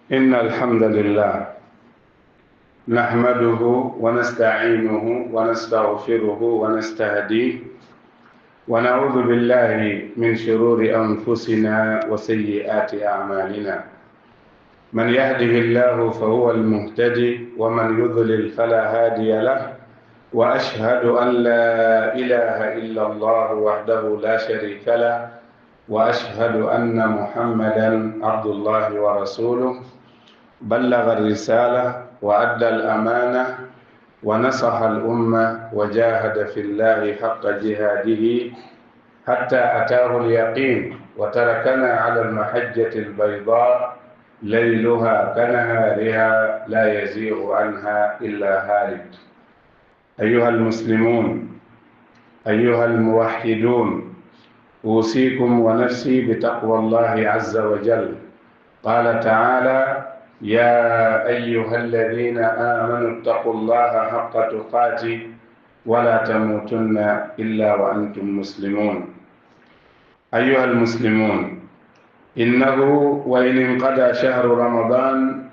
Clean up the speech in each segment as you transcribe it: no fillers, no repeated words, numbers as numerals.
إن الحمد لله نحمده ونستعينه ونستغفره ونستهديه ونعوذ بالله من شرور أنفسنا وسيئات أعمالنا. من يهده الله فهو المهتدي ومن يضلل فلا هادي له، وأشهد أن لا إله إلا الله وحده لا شريك له، وأشهد أن محمدا عبد الله ورسوله، بلغ الرسالة وأدى الأمانة ونصح الأمة وجاهد في الله حق جهاده حتى أتاه اليقين، وتركنا على المحجة البيضاء ليلها كنهارها لا يزيغ عنها إلا هالك. أيها المسلمون، أيها الموحدون، أوصيكم ونفسي بتقوى الله عز وجل. قال تعالى: يا أيها الذين آمنوا اتقوا الله حق تقاته ولا تموتن إلا وأنتم مسلمون. أيها المسلمون، إنه وإن انقضى شهر رمضان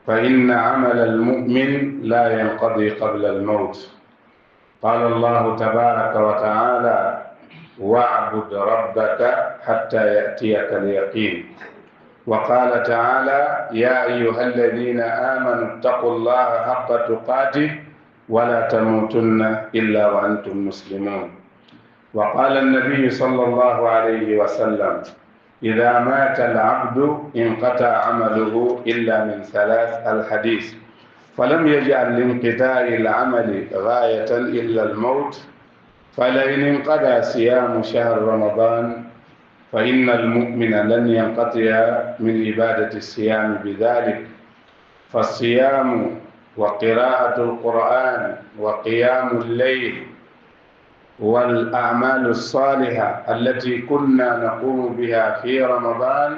فإن عمل المؤمن لا ينقضي قبل الموت. قال الله تبارك وتعالى: واعبد ربك حتى يأتيك اليقين. وقال تعالى: يا أيها الذين آمنوا اتقوا الله حق تقاته ولا تموتن إلا وأنتم مسلمون. وقال النبي صلى الله عليه وسلم: إذا مات العبد انقطع عمله إلا من ثلاث، الحديث. فلم يجعل لانقطاع العمل غاية إلا الموت. فلئن انقضى صيام شهر رمضان فإن المؤمن لن ينقطع من عبادة الصيام بذلك. فالصيام وقراءة القرآن وقيام الليل والأعمال الصالحة التي كنا نقوم بها في رمضان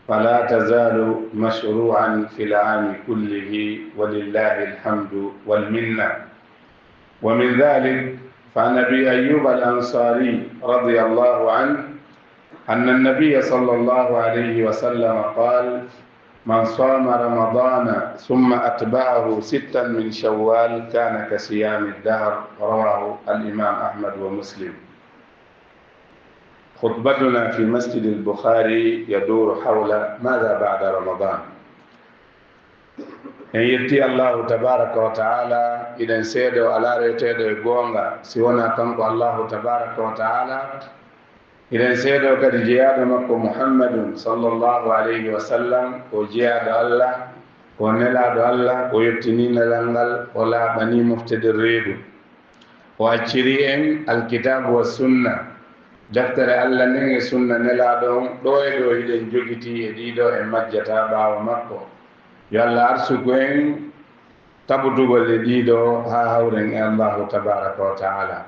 فلا تزال مشروعا في العام كله، ولله الحمد والمنة. ومن ذلك فعن أبي أيوب الأنصاري رضي الله عنه أن النبي صلى الله عليه وسلم قال: من صام رمضان ثم أتبعه 6 من شوال كان كصيام الدهر. رواه الإمام أحمد ومسلم. خطبتنا في مسجد البخاري يدور حول ماذا بعد رمضان. en yetti Allahu tabaraka wa ta'ala idan seedo ala retedo e gonga si wona kanko Allahu tabaraka wa ta'ala, idan seedo kadi jeyaɗo makko Muhammadun sallallahu alayhi wa sallam ko jeyaɗo Allah, ko nelaɗo Allah, o yettini nelal ngal, o laaɓani moftede reedu, o acciri en alkitabu wa sunna, deftere Allah nden e sunna nelaɗo on ɗo e ɗo hiɗen jogiti e ɗiɗo e majjata ɓaawo makko. yo Allah arsugo en tabutugol e ɗiɗo ha hawren e Allahu tabaraka wa ta'ala.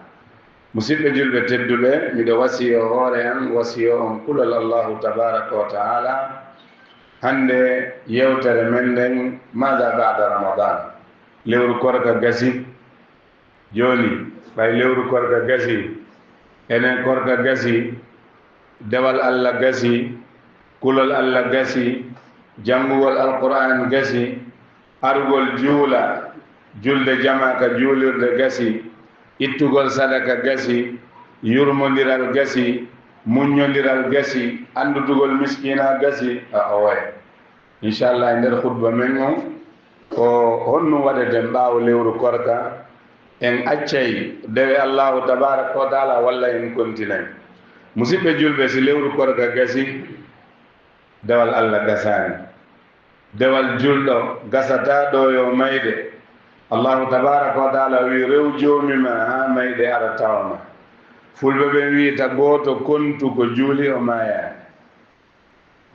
musidɓe julɓe tedduɓe, miɗo wasiyo hoore an, wasiyo on kulol Allahu tabaraka wa ta'ala. hande yewtere men nden maada ba'da ramadan. lewru korka gasi joni, ɓay lewru korka gasi, enen korka gasi, dewal Allah gasi, kulol Allah gasi, jangugol alquran gasi, arugol juula, julde jamaka juulirde gasi, ittugol sadaka gasi, yurmodiral gasi, muññodiral gasi, andutugol miskina gasi. owaye inchallah nder khutba men o ko honno waɗeten ɓaawo lewru korka en accay dewe Allahu tabaraka wa taala walla en kontinay. musidɓe julɓe, si lewru korka gasi, dewal Allah gasani, dewal julɗo gasata ɗo yo mayde. Allahu tabaraka wa taala wi: rew jomima ha mayde ara tawama. fulɓe ɓe wiyta goto kontu ko juuli o mayani.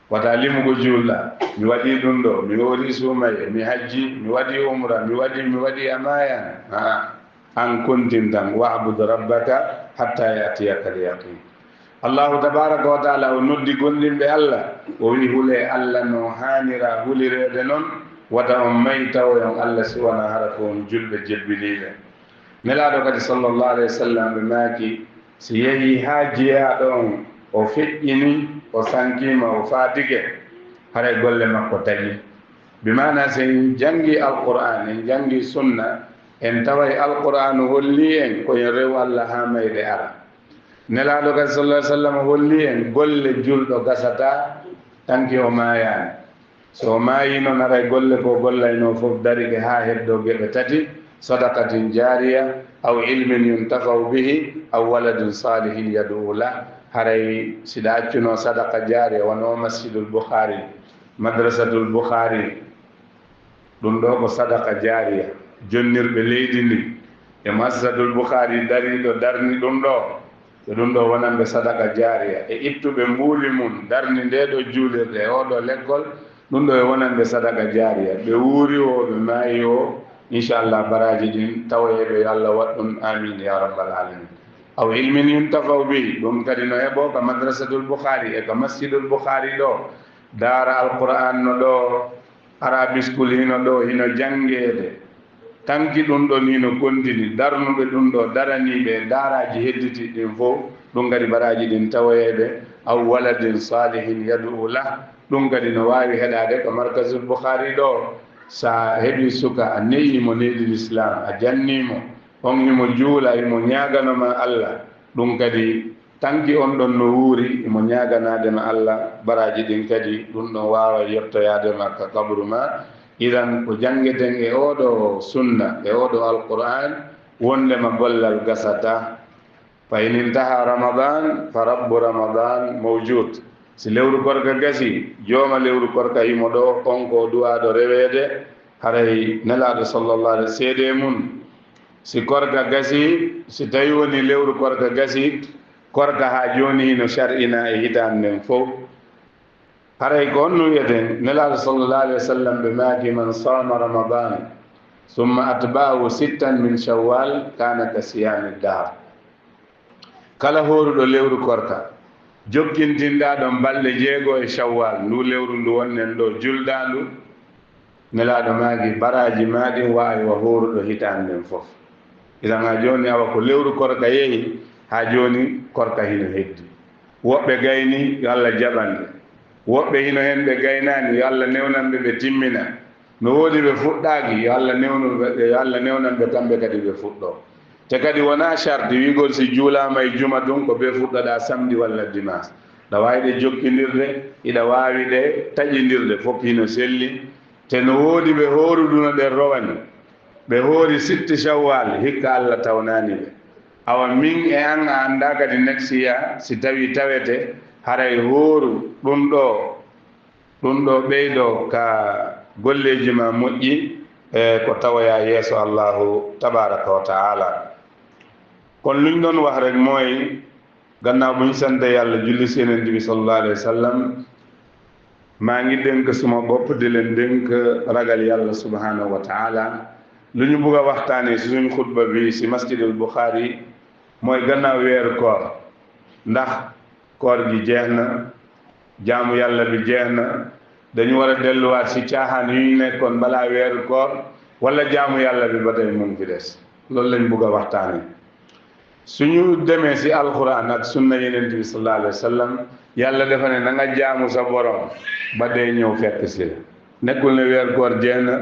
wata limugo julɗa, mi waɗi ɗum ɗo, mi wori sumaye, mi hajji, mi waɗi umra, mi waɗi a mayani. an kontintan wa'bud rabbaka hatta yatiyaka al-yaqin. Allahu tabaraka wa taala o noddi gonɗinɓe Allah, o wi hule Allah no hanira hulirede noon, wata on may tawoyon Allah si wona hara ko on julɓe jebbiniɓe. nelaɗo kadi sallallahu alayhi wa sallam ɓe maaki si yehi ha jeyaɗo on o feƴƴini, o sankima, o fatige, haray golle makko taƴi bimana sen jangi alquran en jangi sunna en taway alquran holli en koyen rew Allah ha mayde ara nelaɗo kadi sallallahu alaihi wasallam holli en golle julɗo gasata tanki o mayani so maayi noon aray golle ko gollayno fof darike ha heddo geɓe tati sadaqatin jariya aw ilmin yuntafau bihi aw waladin salihin yad'u lah haray siɗa accuno sadaqa jariya wono masjidul bukhari madrasatul bukhari ɗum ɗo ko sadaqa jariya jonnirɓe leydi ndi e madrasatul bukhari dariɗo darni ɗum ɗo e ɗum ɗo wonanɓe sadaqa jariya e ittuɓe mbuuli mum darni ndeɗo juulirde e oɗo lekkol ɗum ɗo e wonanɓe sadaqa jariya ɓe wuuri o ɓe maayi o inchallah baraji ɗin tawayeɓe yo Allah waɗ ɗum amin ya rabbal alamin aw ilmin yuntafau bihi ɗum kadi no heɓo ko madrasatul bukhari e ko masjidul bukhari ɗo daara alquran no ɗo arabi school hino ɗo hino jangede tanki ɗum ɗon hino kontini darnuɓe ɗum ɗo daraniɓe daaraji hedditi ɗin fof ɗum kadi baraji ɗin tawayeɓe aw waladin salihin yad'u lah ɗum kadi no wawi heɗade ko markasul bukhari ɗo sa heɓi suka a neyimo neydi l'islam a jannimo on imo juula imo ñaganoma Allah ɗum kadi tanki on ɗon no wuuri imo ñaganadema Allah baraji ɗin kadi ɗum ɗon wawa yettoyadema ka kabru ma idan ko jangeten e oɗo sunna e oɗo alquran wondema gollal gasata fa in intaha ramadan fa rabbu ramadan mawjud si lewru korka gasi jooma lewru korka himo ɗo on ko duwaɗo rewede haray nelaɗo sallallahu alaihi seede mun si korka gasi si tawi woni lewru korka gasi korka ha joni hino shar'ina e hitande nden fof haray ko on no wiyeten nelaɗo sallallahu alaihi wasallam ɓe maaki man sama ramadan summa atba'ahu sittan min shawwal kana ka siyami dahr kala horuɗo lewru korka jokkintinɗa ɗon balɗe 6 e shawwal ndu lewru ndu wonnen ɗo julɗandu nelaɗo maaki baraji maɗin wawi wa horuɗo hitande nden fof idan ha joni awa ko lewru korka yeehi ha joni korka hino heddi woɓɓe gayni yo Allah jaɓanɓe woɓɓe hino hen ɓe gaynani yo Allah newnanɓe ɓe timmina no woodi ɓe fuɗɗaki yo Allah newnanɓe kamɓe kadi ɓe fuɗɗo te kadi wona charte wigol si juulama e juma ɗum ko ɓe fuɗɗoɗa samedi walla dimanche ɗa wawi ɗe jokkidirde iɗa wawi ɗe taƴidirde fof hino selli te no woodi ɓe horuduno ɗen rowani ɓe hoori 6 shawwal hikka Allah tawnani ɓe awa min e an a anda kadi nexiya si tawi tawete haray hooru ɗum ɗo ɓeydo ka golleji ma moƴƴi e ko tawoya yeeso Allahu tabaraka wa taala kon luñ doon wax rek mooy gannaaw bu ñu sante yàlla julli si Yonent bi sallallahu alayhi wa sallam maa ngi dénk suma bopp di leen dénk ragal yàlla subhanahu wa taala lu ñu bugg a waxtaane si suñ xutba bi si masjidul Bukhari mooy gannaaw weeru koor ndax koor gi jeex na jaamu yàlla bi jeex na dañu war a delluwaat si caaxaan yu ñu nekkoon balaa weeru koor wala jaamu yàlla bi ba tey mu ngi fi des loolu lañ bugg a waxtaane suñu demee si alquran ak sunna Yonent bi sallallahu alayhi wa sallam yàlla dafa ne na nga jaamu sa borom ba dee ñëw fekk si la nekkul ne weeru koor jeex na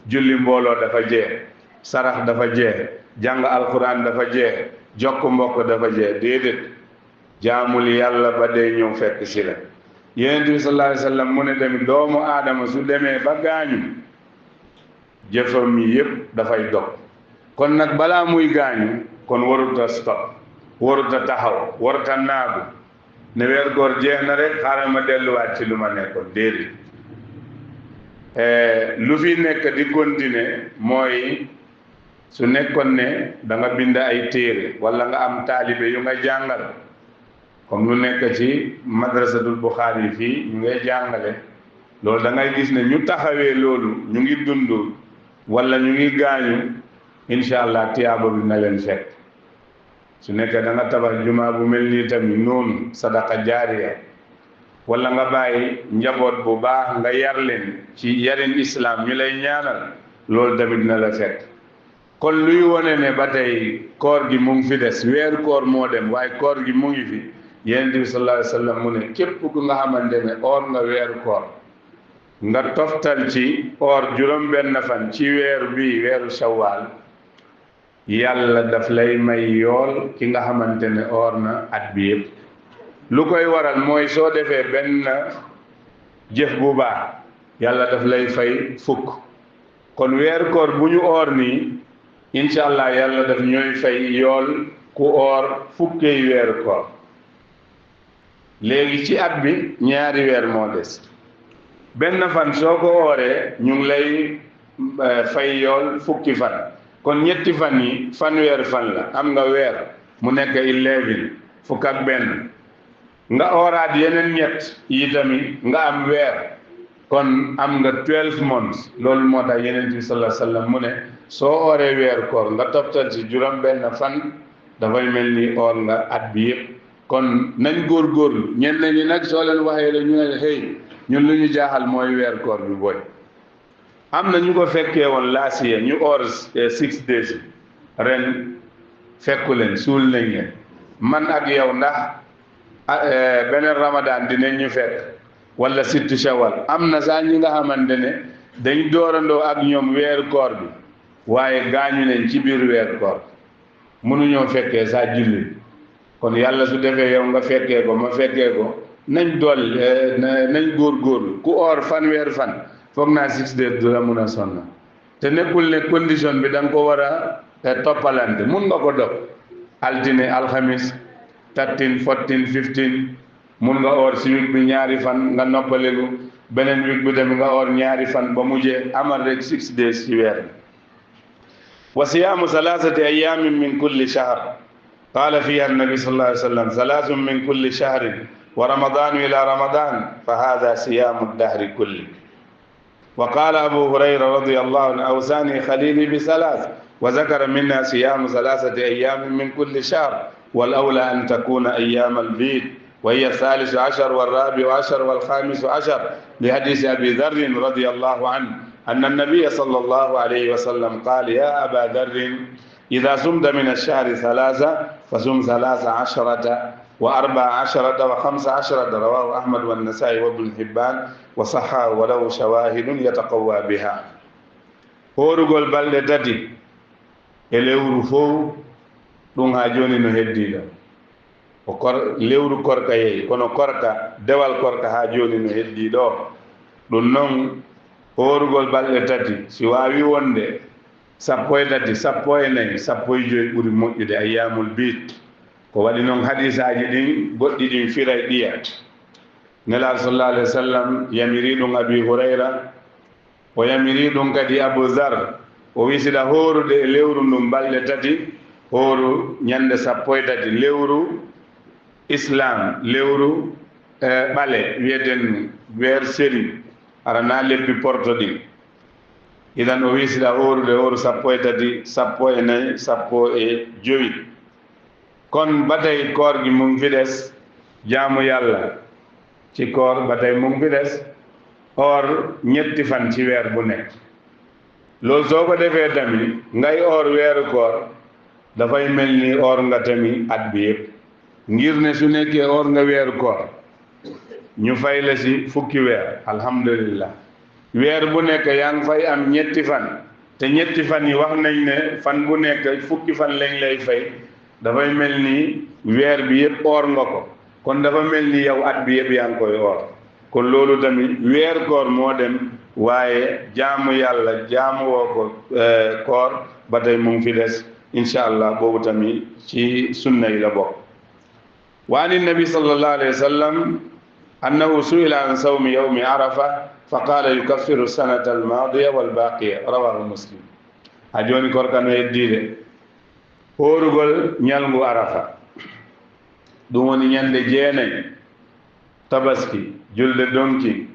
julli mbooloo dafa jeex sarax dafa jeex jàng alquran dafa jeex jokk mbokk dafa jeex déedéet jaamul yàlla ba dee ñëw fekk si la Yonent bi sallallahu alayhi wa sallam mu ne tamit doomu aadama su demee ba gaañu jëfam yi yëpp dafay dog kon nag balaa muy gaañu kon waruta stop waruta taxaw waruta naagu ne weer koor jeex na rek xaaral ma delluwaat ci lu ma nekkoon déedéet lu fi nekk di continuer mooy su nekkoon ne da nga bind ay téere wala nga am taalibe yu nga jàngal comme lu nekk ci madrasatul Bukhari fii ñu ngay jàngale loolu da ngay gis ne ñu taxawee loolu ñu ngi dund wala ñu ngi gaañu incha allah tiyaaba bi na leen fekk su nekkee da nga tabax juma bu mel nii tamit noonu sadaqa jaariya wala nga bàyyi njaboot bu baax nga yar leen ci yarin islam ñu lay ñaanal loolu tamit na la fekk kon luy wone ne ba tey koor gi mu ngi fi des weeru koor moo dem waaye koor gi mu ngi fi Yonent bi sallallahu alayhi wa sallam mu ne képp ku nga xamante ne oor nga weeru koor nga toftal ci or juróom benn fan ci weer bi weeru shawwal yàlla daf lay may yool ki nga xamante ne or na at bi yëpp. lu koy waral mooy soo defee benn jëf bu baax yàlla daf lay fay fukk. kon weer koor bu ñu or nii incha allah yàlla daf ñooy fay yool ku or fukkey weer koor. léegi ci at bi ñaari weer moo des, benn fan soo ko ooree ñu ngi lay fay yool fukki fan. kon ñetti fan yi fanweer fan la, am nga weer mu nekk 11 fukk ak benn, nga ooraat yeneen ñett yi tamit nga am weer, kon am nga 12 months. loolu moo tax Yonent bi sallallahu alayhi wa sallam mu ne soo ooree weer koor nga toptal ci juróom benn fan dafay mel ni oor nga at bi yëpp. kon nañ góorgóorlu. ñenn ñi nag soo leen waxee la ñu ne xëy ñun lu ñu jaaxal mooy weer koor bi booy. am na ñu ko fekkee woon last year ñu or 6 days ren fekku leen suul nañ leen. man ak yow ndax beneen ramadan dinañ ñu fekk wala sittu shawal. am na sax ñi nga xamante ne dañ doorandoo ak ñoom weer koor bi waaye gaañu leen ci biir weer koor mënuñoo fekkee sax julli. kon yàlla su defee yow nga fekkee ko ma fekkee ko nañ dool nañ góorgóorlu. ku or fanweer fan foog naa 6 days du la mun a sonn, te nekkul ne condition bi da nga ko war a toppalante. mun nga ko dog altine alxamis 13 14 15 mun nga or si week bi ñaari fan nga noppalegu, beneen week bi tamit nga or ñaari fan ba mujjee amal rek 6 days ci weer. wa siyaamu 3 ayaamin min kulli shahr qaala fiha annabi sallallahu alayhi wa sallam 3 min kulli shahrin wa ramadanu ila ramadan fa hada siyaamu dahri kulli. وقال أبو هريرة رضي الله عنه أوصاني خليلي ب3 وذكر منها صيام 3 أيام من كل شهر والأولى أن تكون أيام البيض وهي 13 و14 و15 لحديث أبي ذر رضي الله عنه أن النبي صلى الله عليه وسلم قال يا أبا ذر إذا صمت من الشهر 3 فصم 13 و14 و15 رواه أحمد والنسائي وابن حبان وصححه وله شواهد يتقوى بها. horugol balɗe tati e lewru fof ɗum ha joni no heddiɗo o lewru korka yeyi kono korka dewal korka ha joni no heddiɗo. ɗum noon horugol balɗe tati si wawi wonde 13 14 15 ɓuuri moƴƴude ayyamul bid. ko waɗi noon hadisaji ɗin goɗɗi ɗin firay ɗiya. nelaɗo sallallahu alayhi wa sallam yamiri ɗum abi hurayra, o yamiri ɗum kadi abou zar, o wisida horude e lewru ndum balɗe tati, horu ñande 13 lewru islam, lewru ɓale wiyeten weer séri arana lebbi porto ɗin. idan o wisida horude horu 13 14 15. kon batay koor gi mu ngi fi des, jaamu yàlla ci koor batay mu ngi fi des, or ñetti fan ci weer bu nekk. loolu soo ko defee tamit ngay or weeru koor dafay mel ni or nga tamit at bi yëpp. ngir ne su nekkee or nga weeru koor ñu fay la si fukki weer, alhamdulillah. weer bu nekk yaa ngi fay am ñetti fan, te ñetti fan yi wax nañ ne fan bu nekk fukki fan lañ lay fay. dafay mel ni weer bi yëpp or nga ko, kon dafa mel ni yow at bi yëpp yaa ngi koy or. kon loolu tamit weer koor moo dem, waaye jaamu yàlla jaamu woo ko koor ba tey mu ngi fi des incha allah. boobu tamit ci sunna yi la bokk. wa an nabi sallallahu alayhi wa sallam annahu su'ila an sawmi yawmi arafa fa qala yukaffiru sanata almadiya walbaqiya rawahu muslim. ha joni korkano heddiide horugol ñalngu arafa, ɗum woni ñande 9 tabaski julde donki,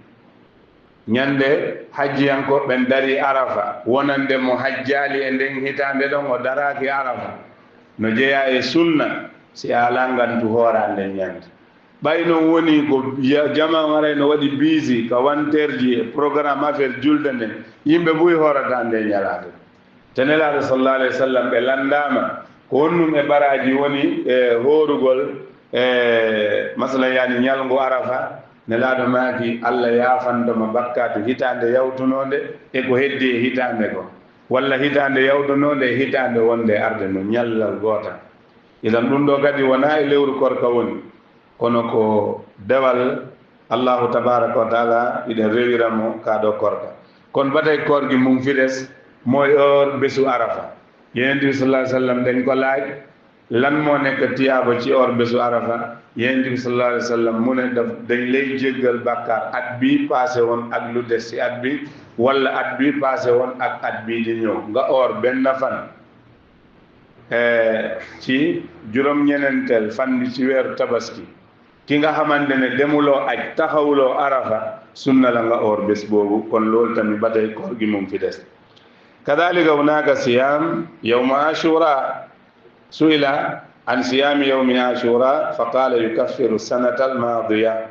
ñande hajjiyanko ɓen dari arafa, wonande mo hajjali e nden hitande ɗon o daraki arafa no jeeya e sunna si ala ngantu hoora nden ñande. ɓay noon woni ko jama waray no waɗi busy ka wanterji e programme affaire julde nden, yimɓe ɓuy horata nde ñalade. te nelaɗo sallallahu alayhi wa sallam ɓe landama ko wonnum e baraji woni e horugol masalan yani ñalngu arafa nelaɗo maaki allah yafandoma bakkatu hitande yawtunode e ko heddi e hitande ko walla hitande yawtunode e hitande wonde arde no ñallal goota idan ɗum ɗo kadi wona e lewru korka woni kono ko dewal allahu tabaraka wa taala iɗen rewiramo kaɗo korka kono batay korgi mum fiɗes moy heure besu arafa yonent bi sallallahu alayhi wa sallam dañ ko laaj lan moo nekk tiyaaba ci or bésu arafa yonent bi sallallahu alayhi wa sallam mu ne dañ lay jéggal bàkkaar at bi passé woon ak lu des ci at bi wala at bi passé woon ak at bii di ñëw nga or benn fan ci juróom-ñenenteel fan bi ci weeru tabaski ki nga xamante ne demuloo aj taxawuloo arafa sunna la nga or bés boobu kon loolu tamit ba tey koor gi moom fi des kadalika hunaka siyam yawma ashura suila an siyami yawmi ashura fa qala yukaffiru sanata almadiya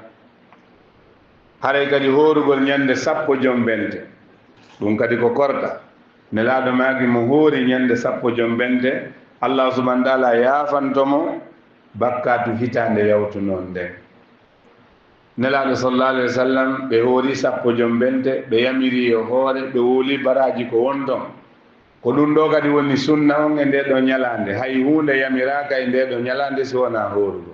haray kadi hoorugol ñande sappo jombente ɗum kadi ko korka nelaɗo maaki mo hoori ñande sappo jombente allah subahana taala yafantomo bakkatu hitande yawtu noon nden nelaɗo sallallah alayhi wa sallam ɓe hoori sappo jombente ɓe yamiri e hoore ɓe wooli baraji ko wonton ko ɗum ɗo kadi woni sunna on e nde ɗo ñalande hay hunde yamiraka e nde ɗo ñalande si wona horugo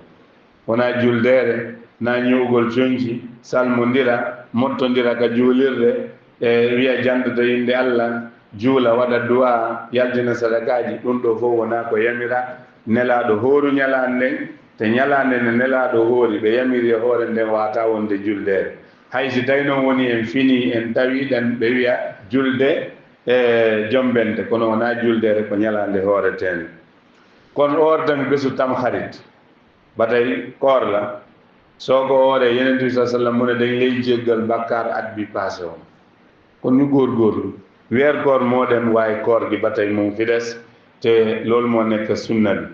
wona juldere na ñowgol coñci salmodira mottodira ka juulirde e wiya janɗoto inde allah juula waɗa duwa yaltina sadakaji ɗum ɗo fof wona ko yamira nelaɗo hooru ñalande nden te ñalande nde nelaɗo hoori ɓe yamiri e hoore nden wata wonde juldere hay si tawi noon woni en fini en tawiɗen ɓe wiya julde e jombente kono wona juldere ko ñalande hooretende kono ordami ɓesu tam harit batay koorla soko oore yonent bi sa sallam mu ne dañ lay jéggal bakkar at bi passé on kon ñu góorgóorlu weer koor moo dem waaye koor gi batay moom fi des te loolu moo nekk sunna bi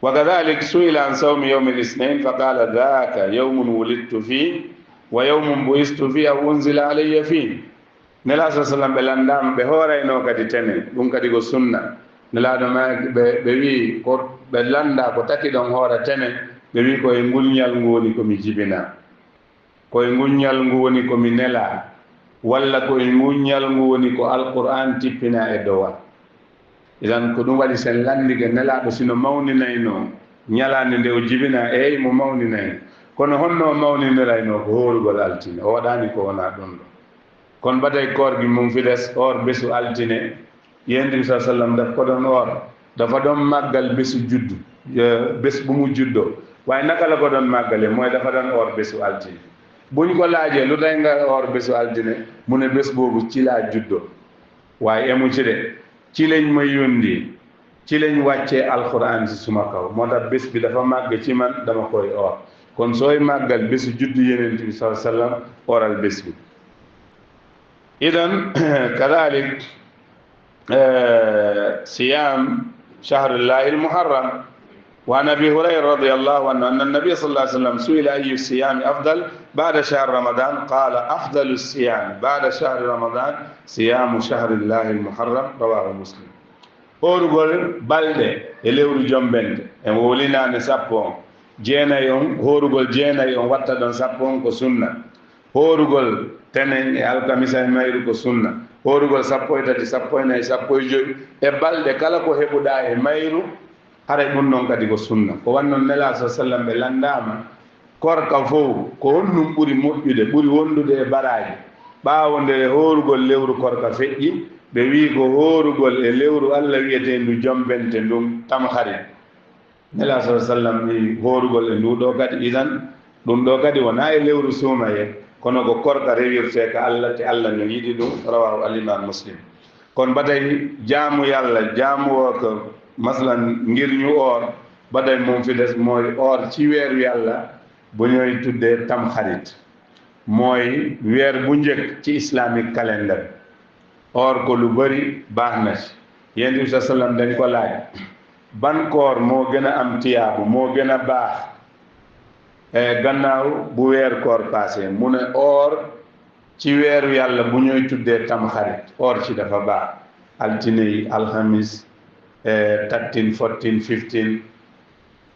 wa kadalik suila an sawmi yawmi lisnain fa qala dhaka yawmun wulidtu fii wa yawmun buistu fii aw unzila alayya fii nela sa sallam ɓe landama ɓe hoorayno kadi tene ɗum kadi ko sunna nelaɗo ma ɓe wi ko ɓe landa ko taki ɗon hoora tene ɓe wi koye ngulñal ngu woni komi jibina koye ngulñal ngu woni komi nela walla koye ngulñal ngu woni ko alqur'an tippina e dowal idan ko ɗum waɗi sen landike nelaɗo sino mawninayno ñalande nde o jibina eyi mo mawninayno kono honno mawninirayno ko hoorugol altine o waɗani ko wona ɗum ɗo kono batay koor gi mum fiɗes or bésu altine yonent bi sa sallam daf ko ɗon or dafa ɗon maggal bésu juddu bés bu mu juddoo waaye naka la ko ɗon maggale mooy dafa ɗon or bésu altine buñ ko laajee lu tay nga or bésu altine mu ne bés boobu ci laa juddoo waaye emu ci de ci lañ ma yóndi ci lañ wàccee alquran si suma kaw moo tax bés bi dafa màgg ci man dama koy or kon sooy màggal bésu juddu yonent bi sa sallam oral bés bi إذن كذلك صيام شهر الله المحرم وعن أبي هريرة رضي الله عنه أن النبي صلى الله عليه وسلم سئل أي الصيام أفضل بعد شهر رمضان قال أفضل الصيام بعد شهر رمضان صيام شهر الله المحرم رواه مسلم هورغول بالde e lewru jombende en wolinaane sappo jeenayi on hoorugol jeenayi on watta ɗon sappo on ko sunna hoorugol tenen e alkamisa e mayru ko sunna hoorugol sappo e tati sappo e nayi sappo e joyi e balɗe kala ko heɓuɗa e mayru haray ɗum noon kadi ko sunna ko wannoon nela sa sallam ɓe landama korka fof ko honnum ɓuri moƴƴude ɓuri wondude e baraji ɓaawo nde hoorugol lewru korka feƴƴi ɓe wi ko hoorugol e lewru allah wiyete ndu jombente ndum tam harit nela sa sallam wi hoorugol e nduɗo kadi idan ɗum ɗo kadi wona e lewru suumaye kono ko korka rewirte ka allah te allah no yiɗi ɗum rawahu alimam muslim kono batay jaamu yallah jaamuwo ko masalan ngirñu or batay mum fides mooy or ci weeru yàlla bu ñooy tuddee tam xarit mooy weer bu njëkk ci islamique calendar or ko lu bëri baax na ci yonent bi sa sallam dañ ko laaj ban koor moo gën a am tiyaabu moo gën a baax gannaaw bu weer koor passé mu ne or ci weeru yàlla bu ñooy tuddee tam xarit or ci dafa baax altine yi alhamis 13 14 15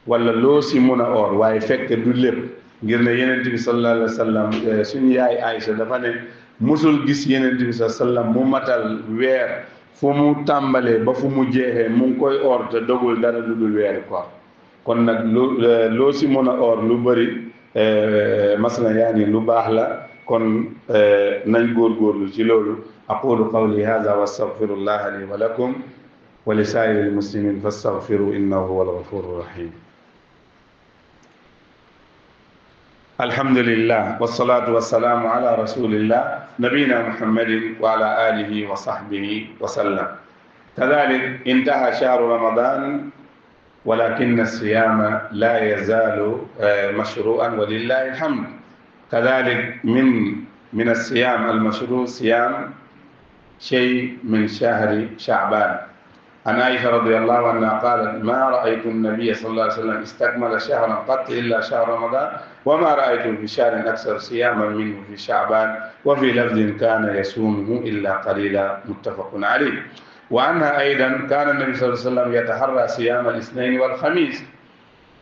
wala loo si mun a or waaye fekk du lépp ngir ne yeneen bi sallallahu alayhi wa sallam suñu yaay Aïcha dafa ne musul gis yeneen bi sallallahu alayhi wa sallam mu matal weer fu mu tàmbalee ba fu mu jeexee mu ngi koy or te dogul dara lu dul weeri koor kon nag loo si mën a or lu bëri masala yaa ni lu baax la kon nañ góorgóorlu ci loolu aqulu qawli hadha wa astaghfirullaha li wa lakum wa li saa'iril muslimin fastaghfiru innahu huwal ghafurur rahim alhamdulillah wassalatu wassalamu ala rasulillah nabiyina muhammadin wa ala alihi wa sahbihi wa sallam kadhalik intaha shahru ramadan ولكن الصيام لا يزال مشروعا ولله الحمد كذلك من الصيام المشروع صيام شيء من شهر شعبان عن عائشة رضي الله عنها قالت ما رأيت النبي صلى الله عليه وسلم استكمل شهرا قط إلا شهر رمضان وما رأيت في شهر أكثر صياما منه في شعبان وفي لفظ كان يصومه إلا قليلا متفق عليه وعنها أيضا كان النبي صلى الله عليه وسلم يتحرى صيام الاثنين والخميس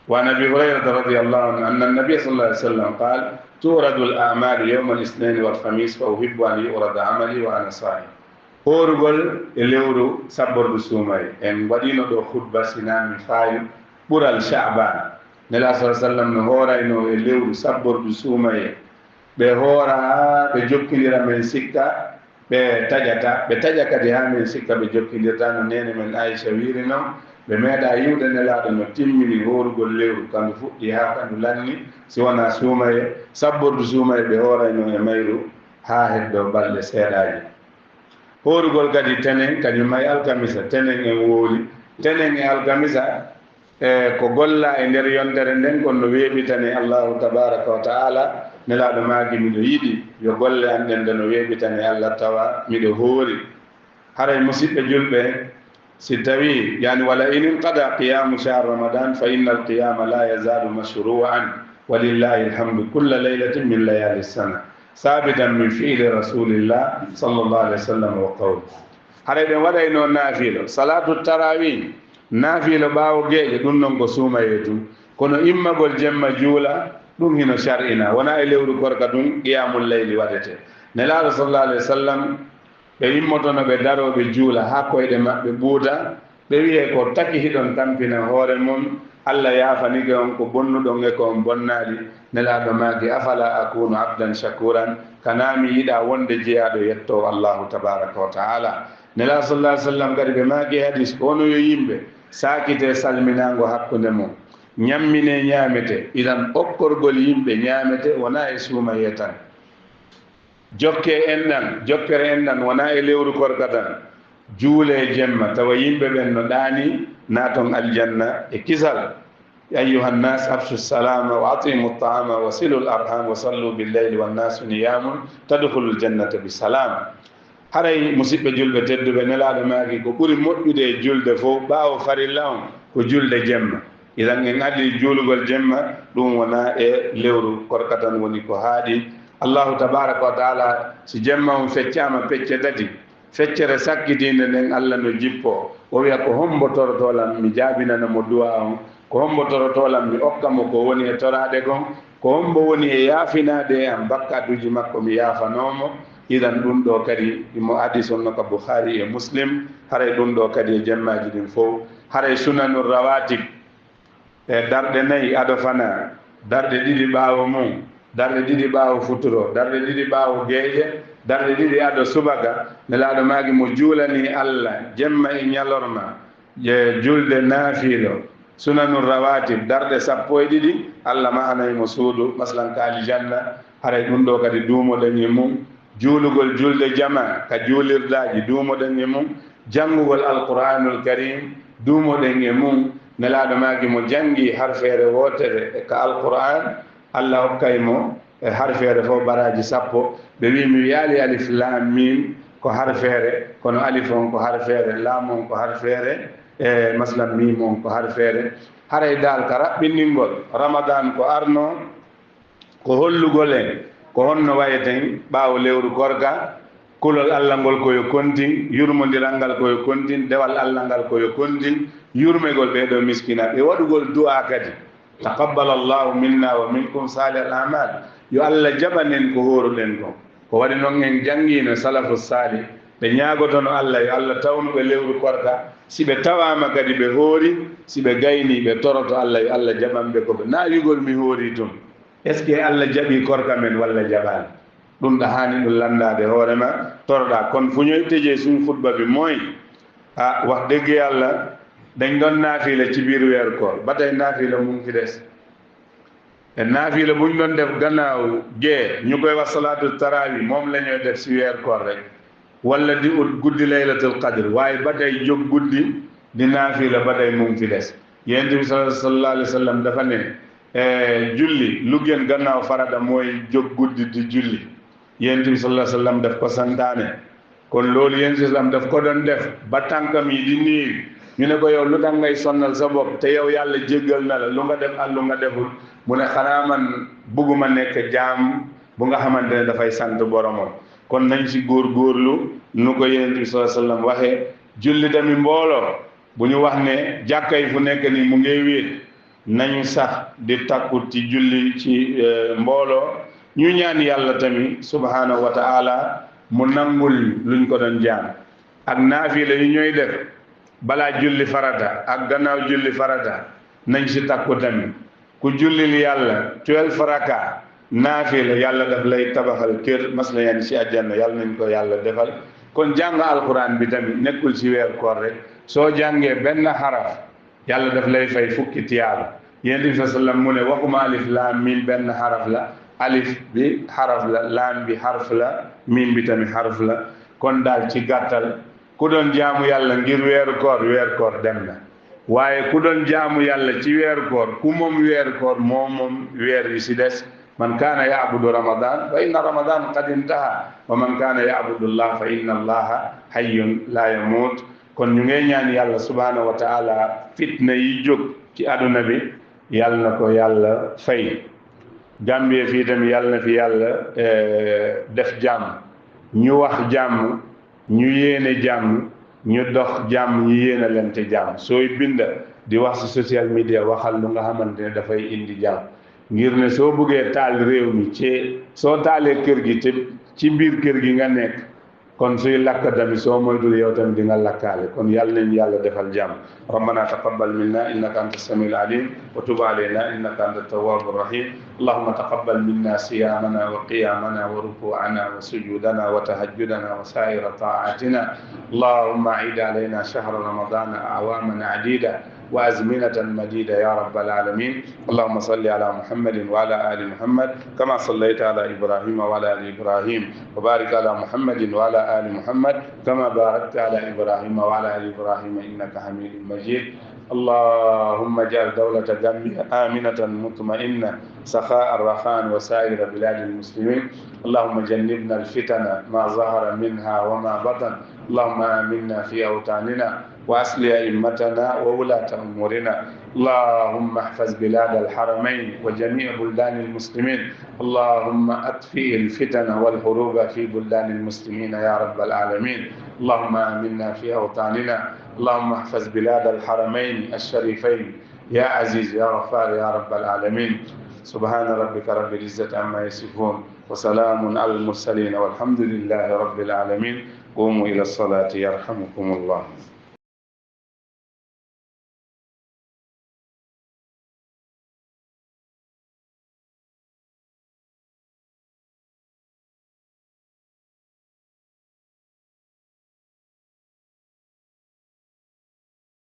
وعن أبي هريرة رضي الله عنه أن النبي صلى الله عليه وسلم قال تورد الأعمال يوم الاثنين والخميس فأحب أن يورد عملي وأنا صائم هورغول ليورو صبر بسوماي ان ودينو دو خطبه سنان فاي بورال شعبان نلا صلى الله عليه وسلم هوراينو ليورو صبر بسوماي be hora be jokkindira men sikka be taja kadi ha men sikka be jokkindirta no nene men Aisha wiri non be meeda yiwde nelaɗo no timmini horugol lewru kandu fuɗɗi ha kandu lanni si wona suumaye sabbordu suumaye ɓe horayno e mayru ha heddo balɗe seeɗaji horugol kadi tenen kadi may alkamisa tenen en wooli tenen e alkamisa ko golla e nder yontere nden kono weeɓitane allahu tabaraka wa taala nelaɗo maagi miɗo yiɗi yo golle an ɗen nde no weeɓitane allah tawa miɗo hoori haray musidɓe julɓe si tawi yani wala in inqada qiyamu shahr ramadan fa inna alqiyama la yazalu mashru'an walillahi alhamdu kulla laylatin min layali sana sabitan min fi'li rasulillah sallallahu alaihi wasallam wa qawli haray ɗen waɗayno naafilo salatu tarawih naafilo ɓaawo geeƴe ɗum noon ko suumaye tum kono immagol jemma juula ɗum hino shar'ina wona e lewru korka ɗum qiyamul layli waɗete nelaaɗo sallallahu alaihi wasallam ɓe immotono ɓe daroɓe juula ha koyɗe maɓɓe ɓuuta ɓe wiye ko taki hiɗon tampina hoore mum allah yafanike on ko bonnuɗon e ko on bonnaɗi nelaaɗo maaki afala akunu abdan shakuran kanami yiɗa wonde jeyaɗo yetto allahu tabaraka wa taala nelaaɗo sallallahu alaihi wasallam kadi ɓe maaki hadis kono yo yimɓe sakite salminago hakkude mum ñammine ñaamete idan okkorgol yimɓe ñaamete wona e suumaye tan jokke jokkere enɗan wona e lewru korka tan juule jemma tawa yimɓe ɓen no ɗaani naaton aljanna e kisal ayuha nnas afshu salama wa atimu taama wa silu l arham wa sallu billeyli wannasu niyamun tadkhulu ljannata bi salam haray musidɓe julɓe tedduɓe nelaaɗo maaki ko ɓuri moƴƴude e julde fof ɓaawo farilla on ko julde jemma idan en addi juulugol jemma ɗum wona e lewru korka tan woni ko haaɗi allahu tabaraka wa taala si jemma on feccama pecce tati feccere sakkitinde nden allah no jippo o wiya ko hombotorotolam mi jaabinanamo duwa on ko hombotorotolam mi okkamo ko woni e toraɗe kon ko hombo woni e yaafinade e am bakkatuji makko mi yaafanomo idan ɗum ɗo kadi imo hadis onno ka bouhari e muslim haray ɗum ɗo kadi e jemmaji ɗin fof haray sunanu rawatib e darɗe nayyi aɗa fana darɗe ɗiɗi ɓaawo mum darɗe ɗiɗi ɓaawo futuro darɗe ɗiɗi ɓaawo geeƴe darɗe ɗiɗi aɗa subaka nelaaɗo maaki mo juulani allah jemma e ñalorma e julde naafilo sunanu rawatib darɗe sappo e ɗiɗi allah mahanaymo suudu maslan ka aljanna haray ɗum ɗo kadi duumoɗen e mum juulugol julde jama ka juulirdaji duumoɗen e mum janngugol alqur'anul karim duumoɗen e mum nelaaɗo maaki mo janngi harfeere wootere e ka alqur'an allah hokkaymo e harfeere fof baraji sappo ɓe wi mi yaali alif lam mim ko harfeere kono alif on ko harfeere lam on ko harfeere e maslan mim on ko harfeere haray dal ka raɓɓinɗingol ramadan ko arno ko hollugol en ko honno wayeten ɓaawo lewru korka kulol allah ngol koyo kontin yurmodiral ngal koyo kontin dewal allah ngal koyo kontin yurmegol ɓeeɗo miskina ɓe waɗugol du'a kadi taqabbal allahu minna wa minkum salih al amal yo Allah jaɓanen ko horuɗen ko ko waɗi noon en jangino salafu salih ɓe ñagotono Allah yo Allah tawnuɓe lewru korka si ɓe tawama kadi ɓe hoori si ɓe gayni ɓe toroto Allah yo Allah jaɓanɓe koɓe na yugol mi hoori tun est ce que Allah jaɓi korka men walla jaɓani ɗum ɗa hani ɗum landade hoorema toroɗa kono fuñoy teje suñ khutba bi mooy wax dëgg yàlla dañ doon naafila ci biir weer koor ba tey naafila mu ngi fi des te naafila buñ doon def gannaaw gee ñu koy wax salaatu tarawih moom la ñuy def si weer koor rek wala di ut guddi laylatul qadr waaye ba tey jóg guddi di naafila ba tey mu ngi fi des yonent bi sallallahu alayhi wa sallam dafa ne julli lu gën gannaaw farata mooy jóg guddi di julli yonent bi sallallahu alayhi wa sallam daf ko santaane kon loolu yonent bi sallam daf ko doon def ba tànkam yi di niir ñu ne ko yow lu tax ngay sonnal sa bopp te yow yàlla jéggal na la lu nga def ak lu nga deful mu ne xanaa man bugguma nekk jaam bu nga xamante ne dafay sant boromam kon nañ ci góorgóorlu nu ko yonent bi sallallahu alayhi wa sallam waxee julli tamit mbooloo bu ñu wax ne jàkka yi fu nekk ni mu ngay wéet nañu sax di takku ci julli ci mbooloo ñu ñaan yàlla tamit subhanahu wa ta'ala mu nangul luñ ko doon jaam ak naafila yi ñooy def balaa julli farata ak gannaaw julli farata nañ ci takku tamit ku jullil yàlla 12 raka naafila yàlla daf lay tabaxal kër masla yan ci àjjana yàlla nañ ko yàlla defal kon jàng alquran bi tamit nekkul ci weer koor rek soo jàngee benn xaraf yàlla daf lay fay fukki tiyaaba yonent bi sallam mu ne waxuma alif laam miim benn xaraf la alif bi xaraf la laam bi xarf la miim bi tamit xarf la kon daal ci gàttal ku doon jaamu yàlla ngir weer koor dem na waaye ku doon jaamu yàlla ci weer koor ku moom weer koor moom weer yi si des man kaana yaabudu ramadan fa inna ramadan qad intaha wa man kaana yaabudu allah fa inna allaha hayyun la yamut kon ñu ngay ñaan yàlla subhanahu wa taala fitna yi jóg ci àdduna bi yàlla na ko yàlla fay Gambie fii tamit yàlla na fi yàlla def jàmm ñu wax jàmm ñu yéene jàmm ñu dox jàmm ñu yéene leen te jàmm sooy bind di wax ci social media waxal lu nga xamante ne dafay indi jàmm ngir ne soo bëggee taal réew mi ci soo taalee kër gi te ci biir kër gi nga nekk kon suy lakk tamit soo moytul yow tamit di nga lakkaale kon yàlla nañ yàlla defal jàmm rabbana taqabbal minna innaka anta samiul alim wa tub alayna innaka anta tawwabur rahim allahumma taqabbal minna siyamana wa qiyamana wa ruku'ana wa sujudana wa tahajjudana wa sa'ira ta'atina allahumma a'id alayna shahra ramadana a'waman adida وأزمنة مديدة يا رب العالمين اللهم صل على محمد وعلى آل محمد كما صليت على إبراهيم وعلى آل إبراهيم وبارك على محمد وعلى آل محمد كما باركت على إبراهيم وعلى آل إبراهيم إنك حميد مجيد اللهم اجعل دولة غامبيا آمنة مطمئنة سخاء رخاء وسائر بلاد المسلمين اللهم جنبنا الفتن ما ظهر منها وما بطن اللهم آمنا في أوطاننا وأصلح أئمتنا وولاة أمورنا اللهم احفظ بلاد الحرمين وجميع بلدان المسلمين اللهم أطفئ الفتن والحروب في بلدان المسلمين يا رب العالمين اللهم آمنا في أوطاننا اللهم احفظ بلاد الحرمين الشريفين يا عزيز يا غفار يا رب العالمين سبحان ربك رب العزة عما يصفون وسلام على المرسلين والحمد لله رب العالمين قوموا إلى الصلاة يرحمكم الله